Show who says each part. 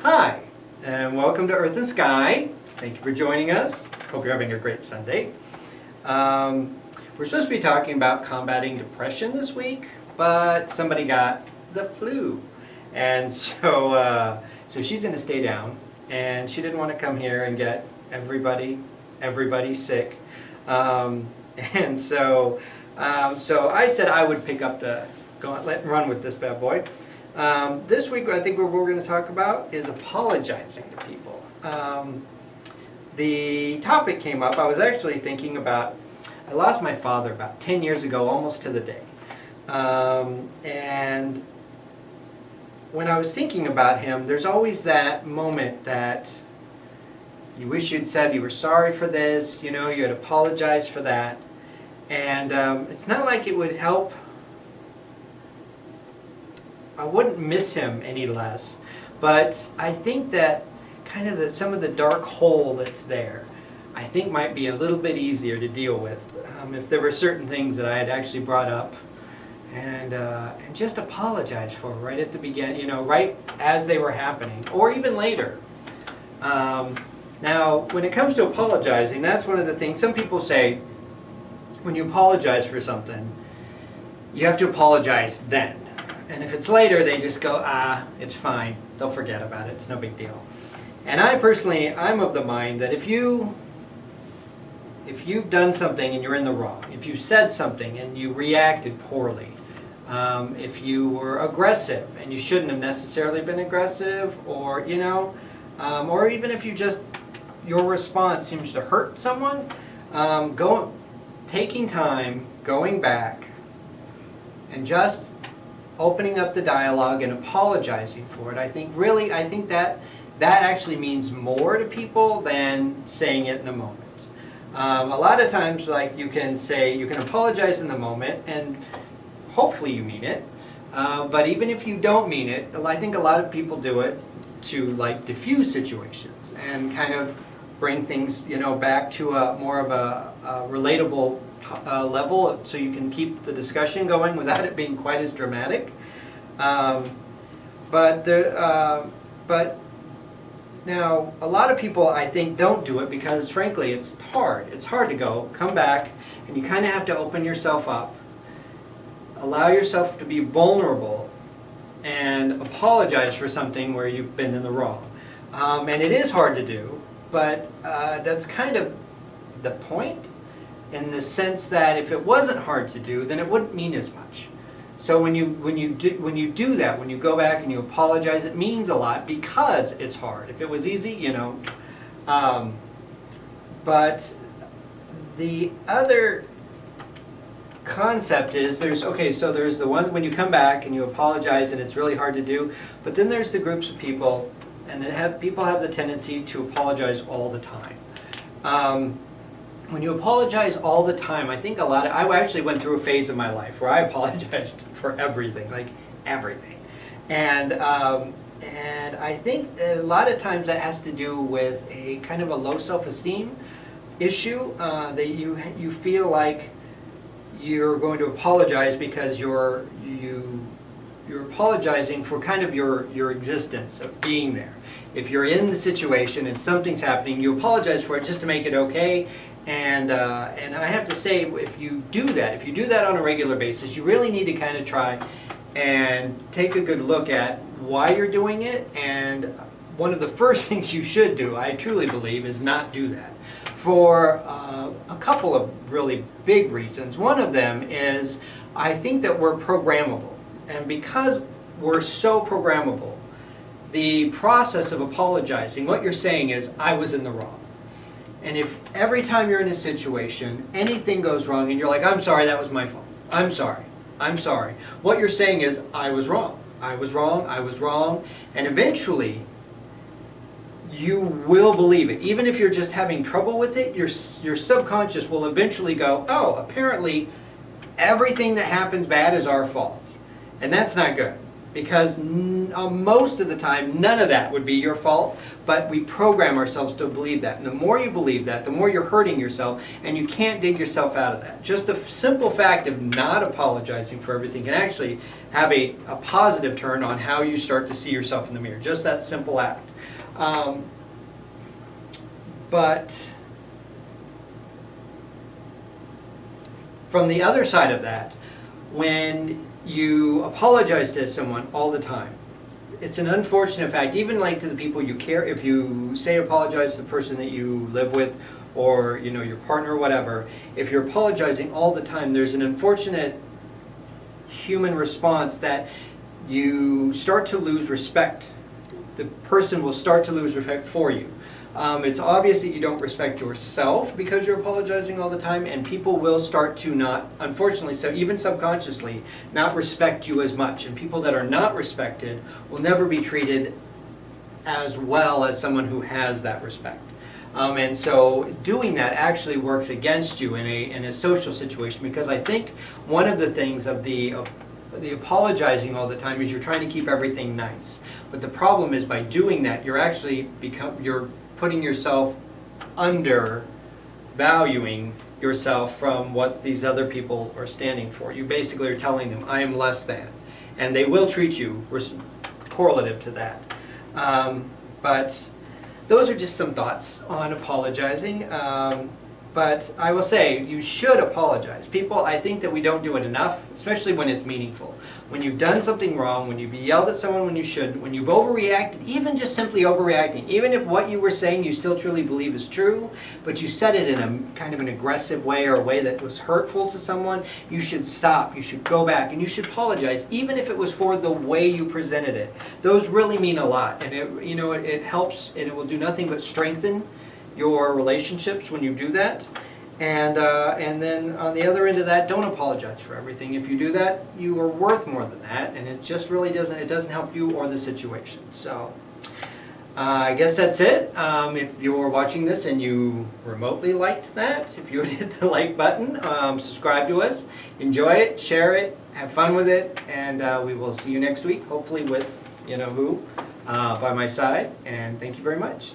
Speaker 1: Hi, and welcome to Earth and Sky. Thank you for joining us. Hope you're having a great Sunday. We're supposed to be talking about combating depression this week, but somebody got the flu. And so she's going to stay down, and she didn't want to come here and get everybody sick. And so I said I would pick up the gauntlet and run with this bad boy. This week, I think what we're going to talk about is apologizing to people. The topic came up, I was actually thinking about, I lost my father about 10 years ago, almost to the day. And when I was thinking about him, there's always that moment that you wish you'd said you were sorry for this, you had apologized for that. And it's not like it would help. I wouldn't miss him any less, but I think that kind of some of the dark hole that's there, I think might be a little bit easier to deal with if there were certain things that I had actually brought up and just apologize for right at the beginning, right as they were happening, or even later. Now, when it comes to apologizing, that's one of the things some people say. When you apologize for something, you have to apologize then. And if it's later, they just go, it's fine. They'll forget about it. It's no big deal. And I personally, I'm of the mind that if you've done something and you're in the wrong, if you said something and you reacted poorly, if you were aggressive and you shouldn't have necessarily been aggressive, or, or even if your response seems to hurt someone, taking time, going back, and just opening up the dialogue and apologizing for it, I think that actually means more to people than saying it in the moment. A lot of times, like, you can apologize in the moment, and hopefully you mean it. But even if you don't mean it, I think a lot of people do it to diffuse situations and kind of bring things back to a more of a relatable level, so you can keep the discussion going without it being quite as dramatic. But now a lot of people, I think, don't do it because, frankly, it's hard. It's hard to come back, and you kind of have to open yourself up, allow yourself to be vulnerable, and apologize for something where you've been in the wrong. And it is hard to do, but that's kind of the point, in the sense that if it wasn't hard to do, then it wouldn't mean as much. So when you do that, when you go back and you apologize, it means a lot because it's hard. If it was easy, But the other concept is there's the one when you come back and you apologize and it's really hard to do, but then there's the groups of people, and then people have the tendency to apologize all the time. When you apologize all the time, I think I actually went through a phase of my life where I apologized for everything, like everything. And I think a lot of times that has to do with a kind of a low self-esteem issue, that you feel like you're going to apologize because you're apologizing for kind of your existence of being there. If you're in the situation and something's happening, you apologize for it just to make it okay. And I have to say, if you do that on a regular basis, you really need to kind of try and take a good look at why you're doing it. And one of the first things you should do, I truly believe, is not do that, for a couple of really big reasons. One of them is I think that we're programmable. And because we're so programmable, the process of apologizing, what you're saying is, I was in the wrong. And if every time you're in a situation, anything goes wrong and you're like, I'm sorry, that was my fault. I'm sorry. What you're saying is, I was wrong. I was wrong. And eventually, you will believe it. Even if you're just having trouble with it, your subconscious will eventually go, apparently everything that happens bad is our fault. And that's not good. Because most of the time, none of that would be your fault, but we program ourselves to believe that. And the more you believe that, the more you're hurting yourself, and you can't dig yourself out of that. Just the simple fact of not apologizing for everything can actually have a positive turn on how you start to see yourself in the mirror. Just that simple act. But from the other side of that, when you apologize to someone all the time, it's an unfortunate fact, even like to the people you care, if you say apologize to the person that you live with, or your partner or whatever, if you're apologizing all the time, there's an unfortunate human response that you start to lose respect. The person will start to lose respect for you. It's obvious that you don't respect yourself because you're apologizing all the time, and people will start to not, unfortunately, so even subconsciously, not respect you as much. And people that are not respected will never be treated as well as someone who has that respect. And so doing that actually works against you in a social situation, because I think one of the things of the apologizing all the time is you're trying to keep everything nice. But the problem is, by doing that, you're putting yourself undervaluing yourself from what these other people are standing for. You basically are telling them, I am less than. And they will treat you correlative to that. But those are just some thoughts on apologizing. But I will say, you should apologize. People, I think that we don't do it enough, especially when it's meaningful. When you've done something wrong, when you've yelled at someone when you shouldn't, when you've overreacted, even just simply overreacting, even if what you were saying you still truly believe is true, but you said it in a kind of an aggressive way, or a way that was hurtful to someone, you should stop, you should go back, and you should apologize, even if it was for the way you presented it. Those really mean a lot, and it helps, and it will do nothing but strengthen your relationships when you do that. And then on the other end of that, don't apologize for everything. If you do that, you are worth more than that, and it just really doesn't help you or the situation. So I guess that's it. If you're watching this and you remotely liked that, if you would hit the like button, subscribe to us, enjoy it, share it, have fun with it, and we will see you next week, hopefully with who by my side. And thank you very much.